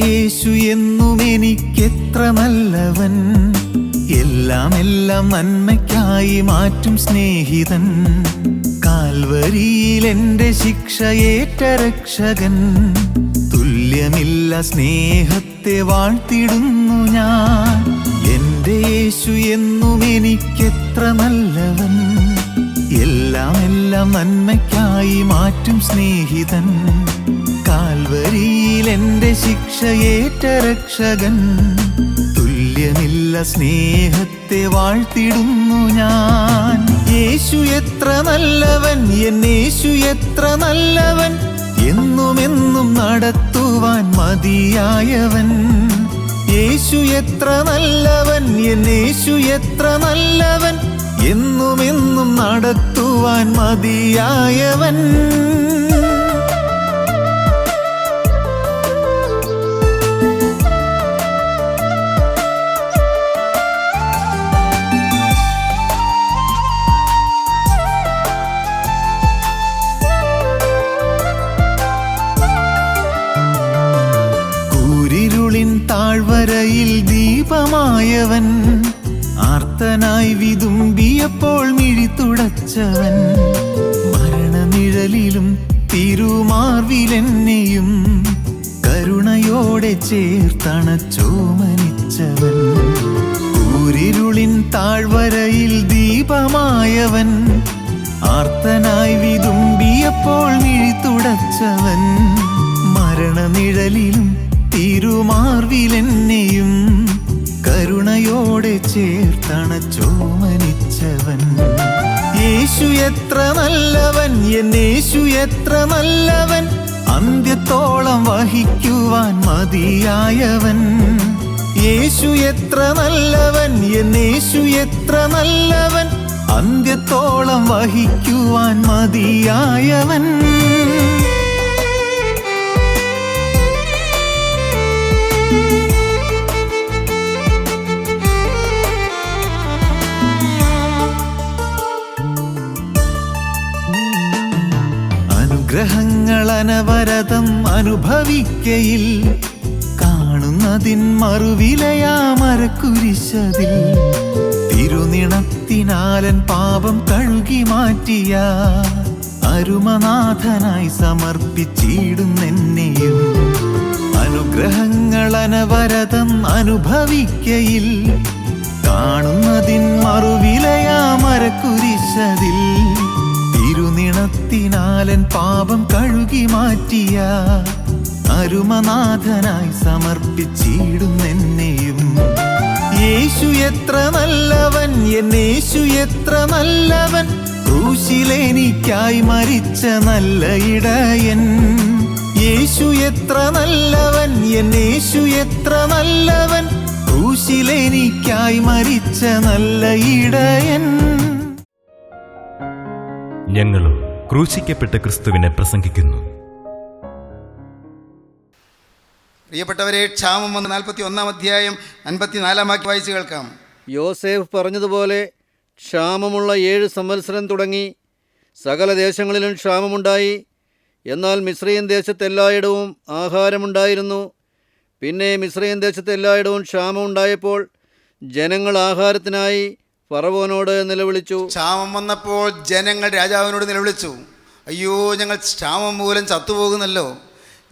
യേശു എന്നും എനിക്കെത്ര നല്ലവൻ, എല്ലാം നന്മയ്ക്കായി മാറ്റും സ്നേഹിതൻ. കാൽവരിയിൽ എൻ്റെ ശിക്ഷയേറ്റ രക്ഷകൻ, തുല്യമില്ല സ്നേഹത്തെ വാഴ്ത്തിടുന്നു ഞാൻ. എൻ്റെ യേശു എന്നും എനിക്കെത്ര നല്ലവൻ, എല്ലാം നന്മയ്ക്കായി മാറ്റും സ്നേഹിതൻ. കാൽവരിയിൽ എൻ്റെ ശിക്ഷയേറ്റ രക്ഷകൻ, തുല്യമില്ല സ്നേഹത്തെ വാഴ്ത്തിടുന്നു ഞാൻ. യേശു എത്ര നല്ലവൻ, എന്നേശു എത്ര നല്ലവൻ, എന്നുമെന്നും നടത്തുവാൻ മതിയായവൻ. യേശു എത്ര നല്ലവൻ, എന്നേശു എത്ര നല്ലവൻ, എന്നുമെന്നും നടത്തുവാൻ മതിയായവൻ. താഴ്വരയിൽ ദീപമായവൻ, ആർത്തനായി വിതുമ്പിയപ്പോൾ മിഴിത്തുടച്ചവൻ. മരണനിഴലിലും തിരുമാർവിലെന്നെയും കരുണയോടെ ചേർത്തണച്ചോമനിച്ചവൻ. കൂരിരുളിൻ താഴ്വരയിൽ ദീപമായവൻ, ആർത്തനായി വിതുമ്പിയപ്പോൾ മിഴിത്തുടച്ചവൻ. മരണനിഴലിലും തിരുമാർവിലെന്നെയും കരുണയോടെ ചേർത്തണച്ചോമനിച്ചവൻ. യേശു എത്ര നല്ലവൻ, എന്നേശു എത്ര നല്ലവൻ, അന്ത്യത്തോളം വഹിക്കുവാൻ മതിയായവൻ. യേശു എത്ര നല്ലവൻ, എന്നേശു എത്ര നല്ലവൻ, അന്ത്യത്തോളം വഹിക്കുവാൻ മതിയായവൻ. അനുഗ്രഹങ്ങൾ അനവരതം അനുഭവിക്കയിൽ, കാണുന്നതിൻ മറുവിലയാമരക്കുരിശതിൽ. തിരുനിണത്തിനാലൻ പാപം കഴുകി മാറ്റിയ അരുമനാഥനായി സമർപ്പിച്ചിടുന്നെന്നെയും. അനുഗ്രഹങ്ങൾ അനവരതം അനുഭവിക്കയിൽ, കാണുന്നതിൻ മറുവിലയാമരക്കുരിശതിൽ. തിരുനിണത്തിനാലൻ പാപം കഴുകി മാറ്റിയ അരുമനാഥനായി സമർപ്പിച്ചിടുന്നെന്നെയും. യേശു എത്ര നല്ലവൻ, എന്നേശു എത്ര നല്ലവൻ, ക്രൂശിലെനിക്കായി മരിച്ച നല്ല ഇടയൻ. യേശു എത്ര നല്ലവൻ, എന്നേശു എത്ര നല്ലവൻ, ക്രൂശിലെനിക്കായി മരിച്ച നല്ല ഇടയൻ. ഞങ്ങളും ക്രൂശിക്കപ്പെട്ട ക്രിസ്തുവിനെ പ്രസംഗിക്കുന്നു. പ്രിയപ്പെട്ടവരെ, ക്ഷാമം 41 അധ്യായം 54 വാക്യം വായിച്ച് കേൾക്കാം. യോസേഫ് പറഞ്ഞതുപോലെ ക്ഷാമമുള്ള 7 സംവത്സരം തുടങ്ങി. സകല ദേശങ്ങളിലും ക്ഷാമമുണ്ടായി. എന്നാൽ മിസ്രയീം ദേശത്തെല്ലായിടവും ആഹാരമുണ്ടായിരുന്നു. പിന്നെ മിസ്രയീം ദേശത്തെല്ലായിടവും ക്ഷാമമുണ്ടായപ്പോൾ ജനങ്ങൾ ആഹാരത്തിനായി ഫറവോനോട് നിലവിളിച്ചു. ക്ഷാമം വന്നപ്പോൾ ജനങ്ങൾ രാജാവിനോട് നിലവിളിച്ചു, അയ്യോ, ഞങ്ങൾ ക്ഷാമം മൂലം ചത്തുപോകുന്നല്ലോ,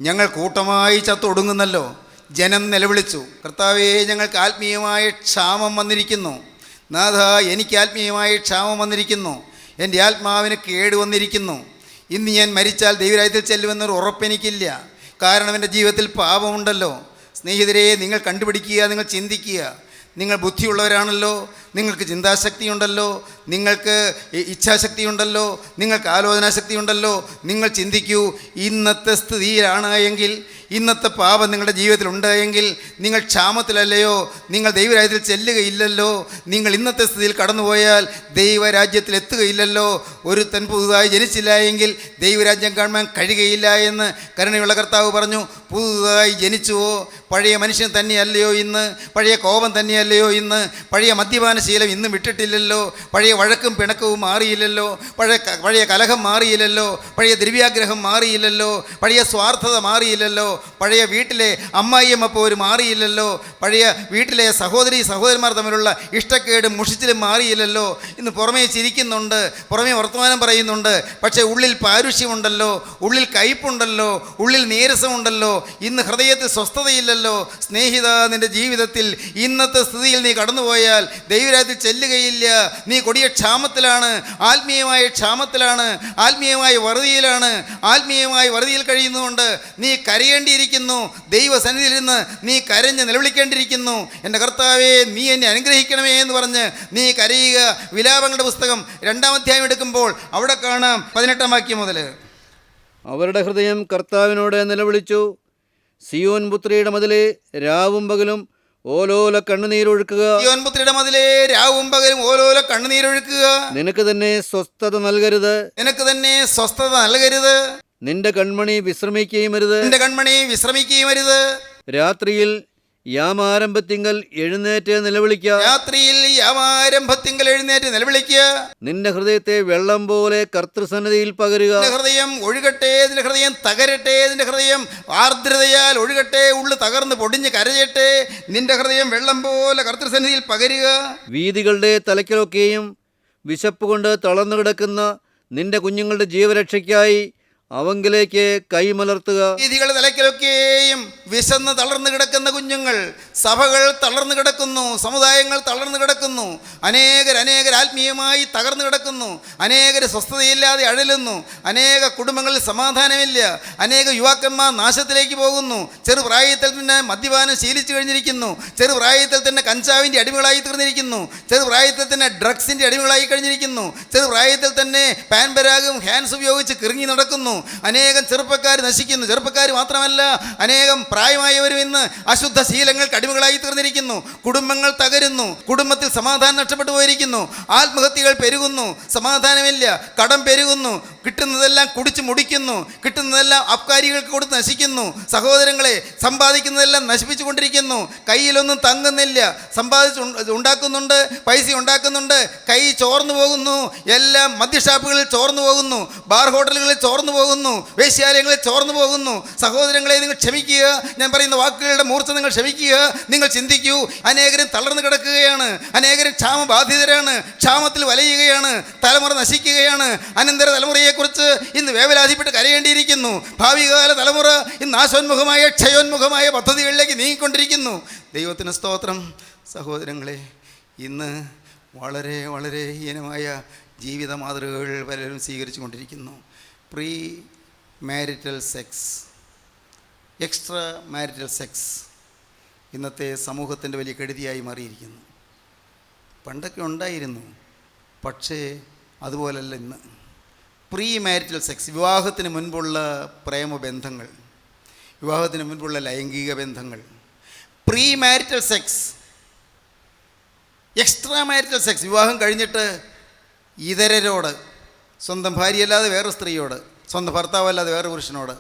ഞങ്ങൾ കൂട്ടമായി ചത്തൊടുങ്ങുന്നല്ലോ. ജനം നിലവിളിച്ചു, കർത്താവേ, ഞങ്ങൾക്ക് ആത്മീയമായ ക്ഷാമം വന്നിരിക്കുന്നു. നാഥ, എനിക്ക് ആത്മീയമായ ക്ഷാമം വന്നിരിക്കുന്നു. എൻ്റെ ആത്മാവിന് കേടുവന്നിരിക്കുന്നു. ഇന്ന് ഞാൻ മരിച്ചാൽ ദൈവരാജ്യത്തിൽ ചെല്ലുമെന്നൊരു ഉറപ്പെനിക്കില്ല. കാരണം എൻ്റെ ജീവിതത്തിൽ പാപമുണ്ടല്ലോ. സ്നേഹിതരെ, നിങ്ങൾ കണ്ടുപിടിക്കുക, നിങ്ങൾ ചിന്തിക്കുക. നിങ്ങൾ ബുദ്ധിയുള്ളവരാണല്ലോ, നിങ്ങൾക്ക് ചിന്താശക്തിയുണ്ടല്ലോ, നിങ്ങൾക്ക് ഇച്ഛാശക്തിയുണ്ടല്ലോ, നിങ്ങൾക്ക് ആലോചനാശക്തിയുണ്ടല്ലോ. നിങ്ങൾ ചിന്തിക്കൂ, ഇന്നത്തെ സ്ഥിതിയിലാണ് എങ്കിൽ, ഇന്നത്തെ പാപം നിങ്ങളുടെ ജീവിതത്തിൽ ഉണ്ടായെങ്കിൽ നിങ്ങൾ ക്ഷാമത്തിലല്ലയോ, നിങ്ങൾ ദൈവരാജ്യത്തിൽ ചെല്ലുകയില്ലല്ലോ. നിങ്ങൾ ഇന്നത്തെ സ്ഥിതിയിൽ കടന്നുപോയാൽ ദൈവരാജ്യത്തിൽ എത്തുകയില്ലല്ലോ. ഒരുത്തൻ പുതുതായി ജനിച്ചില്ല എങ്കിൽ ദൈവരാജ്യം കാണാൻ കഴിയുകയില്ല എന്ന് കരുണയുള്ള കർത്താവ് പറഞ്ഞു. പുതുതായി ജനിച്ചുവോ? പഴയ മനുഷ്യൻ തന്നെയല്ലയോ ഇന്ന്? പഴയ കോപം തന്നെയല്ലയോ ഇന്ന്? പഴയ മദ്യപാനശീലം ഇന്നും വിട്ടിട്ടില്ലല്ലോ. പഴയ വഴക്കും പിണക്കവും മാറിയില്ലല്ലോ. പഴയ കലഹം മാറിയില്ലല്ലോ. പഴയ ദ്രവ്യാഗ്രഹം മാറിയില്ലല്ലോ. പഴയ സ്വാർത്ഥത മാറിയില്ലല്ലോ. പഴയ വീട്ടിലെ അമ്മായിയമ്മ പോലും മാറിയില്ലല്ലോ. പഴയ വീട്ടിലെ സഹോദരന്മാർ തമ്മിലുള്ള ഇഷ്ടക്കേടും മുഷിച്ചിലും മാറിയില്ലല്ലോ. ഇന്ന് പുറമേ ചിരിക്കുന്നുണ്ട്, പുറമേ വർത്തമാനം പറയുന്നുണ്ട്, പക്ഷേ ഉള്ളിൽ പാരുഷ്യമുണ്ടല്ലോ, ഉള്ളിൽ കയ്പുണ്ടല്ലോ, ഉള്ളിൽ നീരസമുണ്ടല്ലോ. ഇന്ന് ഹൃദയത്തിൽ സ്വസ്ഥതയില്ലല്ലോ. സ്നേഹിത, നിൻ്റെ ജീവിതത്തിൽ ഇന്നത്തെ സ്ഥിതിയിൽ നീ കടന്നുപോയാൽ ദൈവരാജ്യത്തിൽ ചെല്ലുകയില്ല. നീ കൊടിയ ക്ഷാമത്തിലാണ്, ആത്മീയമായ ക്ഷാമത്തിലാണ്, ആത്മീയമായ വറുതിയിലാണ്. ആത്മീയമായ വറുതിയിൽ കഴിയുന്നതുകൊണ്ട് നീ കരയേണ്ടിയിരിക്കുന്നു. ദൈവസന്നിധിയിൽ നിന്ന് നീ കരഞ്ഞ് നിലവിളിക്കേണ്ടിയിരിക്കുന്നു. എൻ്റെ കർത്താവേ, നീ എന്നെ അനുഗ്രഹിക്കണമേ എന്ന് പറഞ്ഞ് നീ കരയുക. വിലാപങ്ങളുടെ പുസ്തകം 2-ാം അധ്യായം എടുക്കുമ്പോൾ അവിടെ കാണാം 18-ാം വാക്യം മുതൽ. അവരുടെ ഹൃദയം കർത്താവിനോട് നിലവിളിച്ചു. സിയോൻ പുത്രിയുടെ മതിലെ രാവും പകലും ഓലോല കണ്ണുനീരൊഴുക്കുക. സിയോൻ പുത്രിയുടെ മതിലെ രാവും പകലും ഓലോല കണ്ണുനീരൊഴുക്കുക. നിനക്ക് തന്നെ സ്വസ്ഥത നൽകരുത്, നിനക്ക് തന്നെ സ്വസ്ഥത നൽകരുത്. നിന്റെ കൺമണി വിശ്രമിക്കുകയും അരുത്, നിന്റെ കൺമണി വിശ്രമിക്കുകയും അരുത്. രാത്രിയിൽ യാമാരംഭത്തിങ്കൽ എഴുന്നേറ്റ് നിലവിളിക്കുക. രാത്രിയിൽ യാമാരംഭത്തിങ്കൽ എഴുന്നേറ്റ് നിലവിളിക്കുക. നിന്റെ ഹൃദയത്തെ വെള്ളം പോലെ കർത്തൃസന്നിധിയിൽ പകരുക. നിന്റെ ഹൃദയം ഒഴുകട്ടെ, നിന്റെ ഹൃദയം തകരട്ടെ, നിന്റെ ഹൃദയം ആർദ്രതയാൽ ഒഴുകട്ടെ, ഉള്ളു തകർന്ന് പൊടിഞ്ഞ് കരയട്ടെ. നിന്റെ ഹൃദയം വെള്ളം പോലെ കർത്തൃസന്നിധിയിൽ പകരുക. വീഥികളുടെ തലയ്ക്കലൊക്കെയും വിശപ്പ് കൊണ്ട് തളർന്നു കിടക്കുന്ന നിന്റെ കുഞ്ഞുങ്ങളുടെ ജീവരക്ഷയ്ക്കായി അവങ്കിലേക്ക് കൈമലർത്തുക. വീഥികളുടെ തലയ്ക്കലൊക്കെയും വിശന്ന് തളർന്നു കിടക്കുന്ന കുഞ്ഞുങ്ങൾ, സഭകൾ തളർന്നു കിടക്കുന്നു, സമുദായങ്ങൾ തളർന്നു കിടക്കുന്നു, അനേകർ ആത്മീയമായി തകർന്നു കിടക്കുന്നു, അനേകർ സ്വസ്ഥതയില്ലാതെ അഴലുന്നു, അനേക കുടുംബങ്ങളിൽ സമാധാനമില്ല, അനേക യുവാക്കന്മാർ നാശത്തിലേക്ക് പോകുന്നു. ചെറുപ്രായത്തിൽ തന്നെ മദ്യപാനം ശീലിച്ചു കഴിഞ്ഞിരിക്കുന്നു, ചെറുപ്രായത്തിൽ തന്നെ കഞ്ചാവിൻ്റെ അടിമകളായി തീർന്നിരിക്കുന്നു, ചെറുപ്രായത്തിൽ തന്നെ ഡ്രഗ്സിൻ്റെ അടിമകളായി കഴിഞ്ഞിരിക്കുന്നു, ചെറുപ്രായത്തിൽ തന്നെ പാൻപരാഗും ഹാൻഡ്സ് ഉപയോഗിച്ച് കിറങ്ങി നടക്കുന്നു. അനേകം ചെറുപ്പക്കാർ നശിക്കുന്നു. ചെറുപ്പക്കാർ മാത്രമല്ല, അനേകം പ്രായമായവരും ഇന്ന് അശുദ്ധ ശീലങ്ങൾക്ക് അടിമകളായി തീർന്നിരിക്കുന്നു. കുടുംബങ്ങൾ തകരുന്നു, കുടുംബത്തിൽ സമാധാനം നഷ്ടപ്പെട്ടു പോയിരിക്കുന്നു, ആത്മഹത്യകൾ പെരുകുന്നു, സമാധാനമില്ല, കടം പെരുകുന്നു, കിട്ടുന്നതെല്ലാം കുടിച്ച് മുടിക്കുന്നു, കിട്ടുന്നതെല്ലാം അബ്കാരികൾക്ക് കൊടുത്ത് നശിക്കുന്നു. സഹോദരങ്ങളെ, സമ്പാദിക്കുന്നതെല്ലാം നശിപ്പിച്ചു കൊണ്ടിരിക്കുന്നു, കയ്യിലൊന്നും തങ്ങുന്നില്ല. ഉണ്ടാക്കുന്നുണ്ട്, പൈസ ഉണ്ടാക്കുന്നുണ്ട്, കൈ ചോർന്നു പോകുന്നു. എല്ലാം മദ്യഷാപ്പുകളിൽ ചോർന്നു പോകുന്നു, ബാർ ഹോട്ടലുകളിൽ ചോർന്നു പോകുന്നു, വേശ്യാലയങ്ങളിൽ ചോർന്നു പോകുന്നു. സഹോദരങ്ങളെ, നിങ്ങൾ ക്ഷമിക്കുക. ഞാൻ പറയുന്ന വാക്കുകളുടെ മൂർച്ച നിങ്ങൾ ക്ഷമിക്കുക. നിങ്ങൾ ചിന്തിക്കൂ. അനേകരും തളർന്നു കിടക്കുകയാണ്, അനേകരും ക്ഷാമബാധിതരാണ്, ക്ഷാമത്തിൽ വലയുകയാണ്, തലമുറ നശിക്കുകയാണ്. അനന്തര തലമുറയെക്കുറിച്ച് ഇന്ന് വേവലാതിപ്പെട്ട് കരയേണ്ടിയിരിക്കുന്നു. ഭാവികാല തലമുറ ഇന്ന് നാശോന്മുഖമായ ക്ഷയോന്മുഖമായ പദ്ധതികളിലേക്ക് നീങ്ങിക്കൊണ്ടിരിക്കുന്നു. ദൈവത്തിന് സ്തോത്രം. സഹോദരങ്ങളെ, ഇന്ന് വളരെ ഹീനമായ ജീവിത മാതൃകകൾ പലരും സ്വീകരിച്ചു കൊണ്ടിരിക്കുന്നു. Pre marital sex, extra marital sex ഇന്നത്തെ സമൂഹത്തിൻ്റെ വലിയ കെടുതിയായി മാറിയിരിക്കുന്നു. പണ്ടൊക്കെ ഉണ്ടായിരുന്നു, പക്ഷേ അതുപോലല്ല ഇന്ന്. പ്രീ മാരിറ്റൽ സെക്സ്, വിവാഹത്തിന് മുൻപുള്ള പ്രേമബന്ധങ്ങൾ, വിവാഹത്തിന് മുൻപുള്ള ലൈംഗിക ബന്ധങ്ങൾ. Pre marital sex, extra marital sex, വിവാഹം കഴിഞ്ഞിട്ട് ഇതരരോട്, സ്വന്തം ഭാര്യയല്ലാതെ വേറെ സ്ത്രീയോട്, സ്വന്തം ഭർത്താവല്ലാതെ വേറെ പുരുഷനോട്,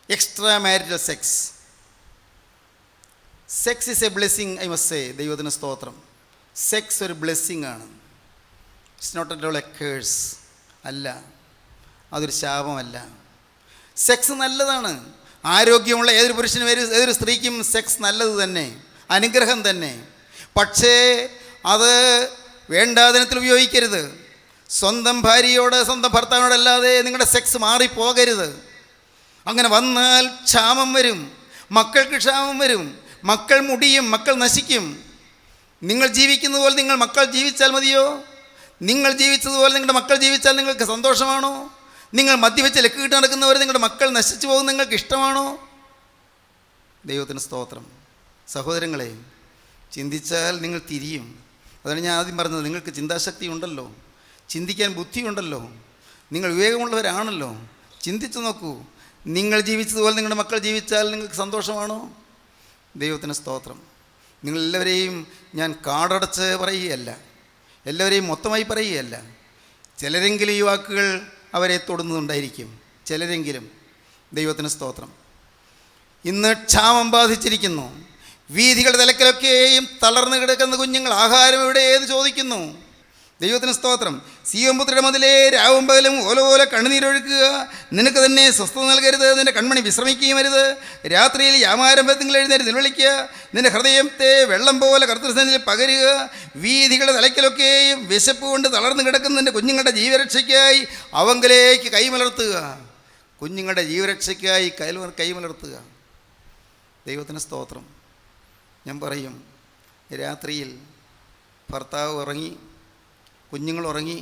extra marital sex. Sex is a blessing, I must say. ദൈവത്തിന് സ്തോത്രം. സെക്സ് ഒരു ബ്ലെസ്സിങ് ആണ്. It's not at all a curse. അല്ല, അതൊരു ശാപമല്ല. സെക്സ് നല്ലതാണ്. ആരോഗ്യമുള്ള ഏതൊരു പുരുഷനും ഏതൊരു സ്ത്രീക്കും സെക്സ് നല്ലത് തന്നെ, അനുഗ്രഹം തന്നെ. പക്ഷേ അത് വേണ്ടാതനത്തിൽ ഉപയോഗിക്കരുത്. സ്വന്തം ഭാര്യയോട്, സ്വന്തം ഭർത്താവിനോടല്ലാതെ നിങ്ങളുടെ സെക്സ് മാറിപ്പോകരുത്. അങ്ങനെ വന്നാൽ ക്ഷാമം വരും, മക്കൾക്ക് ക്ഷാമം വരും, മക്കൾ മുടിയും, മക്കൾ നശിക്കും. നിങ്ങൾ ജീവിക്കുന്നത് പോലെ നിങ്ങൾ മക്കൾ ജീവിച്ചാൽ മതിയോ? നിങ്ങൾ ജീവിച്ചതുപോലെ നിങ്ങളുടെ മക്കൾ ജീവിച്ചാൽ നിങ്ങൾക്ക് സന്തോഷമാണോ? നിങ്ങൾ മദ്യവെച്ച് ലക്കിട്ട് നടക്കുന്നവർ നിങ്ങളുടെ മക്കൾ നശിച്ചു പോകുന്നത് നിങ്ങൾക്ക് ഇഷ്ടമാണോ? ദൈവത്തിന് സ്തോത്രം. സഹോദരങ്ങളെ, ചിന്തിച്ചാൽ നിങ്ങൾ തിരിയും. അതാണ് ഞാൻ ആദ്യം പറഞ്ഞത്. നിങ്ങൾക്ക് ചിന്താശക്തി ഉണ്ടല്ലോ, ചിന്തിക്കാൻ ബുദ്ധിയുണ്ടല്ലോ, നിങ്ങൾ വിവേകമുള്ളവരാണല്ലോ. ചിന്തിച്ചു നോക്കൂ. നിങ്ങൾ ജീവിച്ചതുപോലെ നിങ്ങളുടെ മക്കൾ ജീവിച്ചാൽ നിങ്ങൾക്ക് സന്തോഷമാണോ? ദൈവത്തിന് സ്തോത്രം. നിങ്ങളെല്ലാവരെയും ഞാൻ കാടടച്ച് പറയുകയല്ല, എല്ലാവരെയും മൊത്തമായി പറയുകയല്ല. ചിലരെങ്കിലും ഈ വാക്കുകൾ അവരെ തൊടുന്നുണ്ടായിരിക്കും, ചിലരെങ്കിലും. ദൈവത്തിന് സ്തോത്രം. ഇന്ന് ക്ഷാമം ബാധിച്ചിരിക്കുന്നു. വീഥികളുടെ തലക്കലൊക്കെയും തളർന്നു കിടക്കുന്ന കുഞ്ഞുങ്ങൾ ആഹാരം എവിടെയെന്ന് ചോദിക്കുന്നു. ദൈവത്തിന് സ്തോത്രം. സിയോൻപുത്രിയുടെ മതിലേ, രാവും പകലും ഓലോലെ കണ്ണുനീരൊഴുക്കുക. നിനക്ക് തന്നെ സ്വസ്ഥത നൽകരുത്, നിന്റെ കൺമണി വിശ്രമിക്കുകയും അരുത്. രാത്രിയിൽ യാമാരംഭത്തിൽ എഴുന്നേറ്റ് നിലവിളിക്കുക. നിന്റെ ഹൃദയത്തെ വെള്ളം പോലെ കർത്തൃസന്നിധിയിൽ പകരുക. വീഥികളുടെ തലയ്ക്കലൊക്കെയും വിശപ്പ് കൊണ്ട് തളർന്നു കിടക്കുന്ന നിന്റെ കുഞ്ഞുങ്ങളുടെ ജീവരക്ഷയ്ക്കായി അവങ്കിലേക്ക് കൈമലർത്തുക. കുഞ്ഞുങ്ങളുടെ ജീവരക്ഷയ്ക്കായി കൈമലർത്തുക. ദൈവത്തിന് സ്തോത്രം. ഞാൻ പറയും, രാത്രിയിൽ ഭർത്താവ് ഉറങ്ങി, കുഞ്ഞുങ്ങൾ ഉറങ്ങി,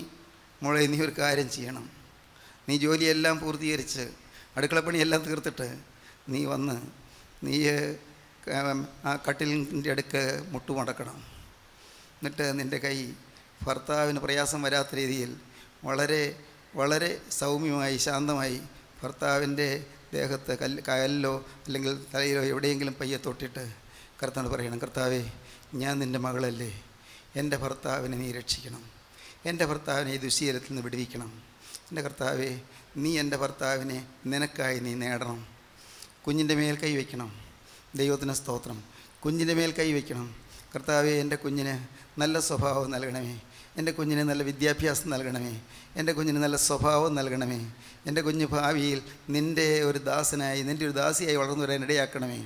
മോളെ നീ ഒരു കാര്യം ചെയ്യണം. നീ ജോലിയെല്ലാം പൂർത്തീകരിച്ച് അടുക്കളപ്പണിയെല്ലാം തീർത്തിട്ട് നീ വന്ന് നീ ആ കട്ടിലിൻ്റെ അടുക്ക് മുട്ടുമടക്കണം. എന്നിട്ട് നിൻ്റെ കൈ ഭർത്താവിന് പ്രയാസം വരാത്ത രീതിയിൽ വളരെ വളരെ സൗമ്യമായി ശാന്തമായി ഭർത്താവിൻ്റെ ദേഹത്ത് കല്ലിലോ അല്ലെങ്കിൽ തലയിലോ എവിടെയെങ്കിലും പയ്യെ തൊട്ടിട്ട് കർത്താവ് പറയണം, കർത്താവേ, ഞാൻ നിൻ്റെ മകളല്ലേ, എൻ്റെ ഭർത്താവിനെ നീ രക്ഷിക്കണം, എൻ്റെ ഭർത്താവിനെ ഈ ദുശ്ശീലത്തിൽ നിന്ന് വിടുവിക്കണം. എൻ്റെ കർത്താവേ, നീ എൻ്റെ ഭർത്താവിനെ നിനക്കായി നീ നേടണം. കുഞ്ഞിൻ്റെ മേൽ കൈവയ്ക്കണം. ദൈവത്തിന് സ്തോത്രം. കുഞ്ഞിൻ്റെ മേൽ കൈവയ്ക്കണം. കർത്താവേ, എൻ്റെ കുഞ്ഞിന് നല്ല സ്വഭാവം നൽകണമേ, എൻ്റെ കുഞ്ഞിന് നല്ല വിദ്യാഭ്യാസം നൽകണമേ, എൻ്റെ കുഞ്ഞിന് നല്ല സ്വഭാവം നൽകണമേ, എൻ്റെ കുഞ്ഞ് ഭാവിയിൽ നിൻ്റെ ഒരു ദാസനായി, നിൻ്റെ ഒരു ദാസിയായി വളർന്നു വരാൻ ഇടയാക്കണമേ.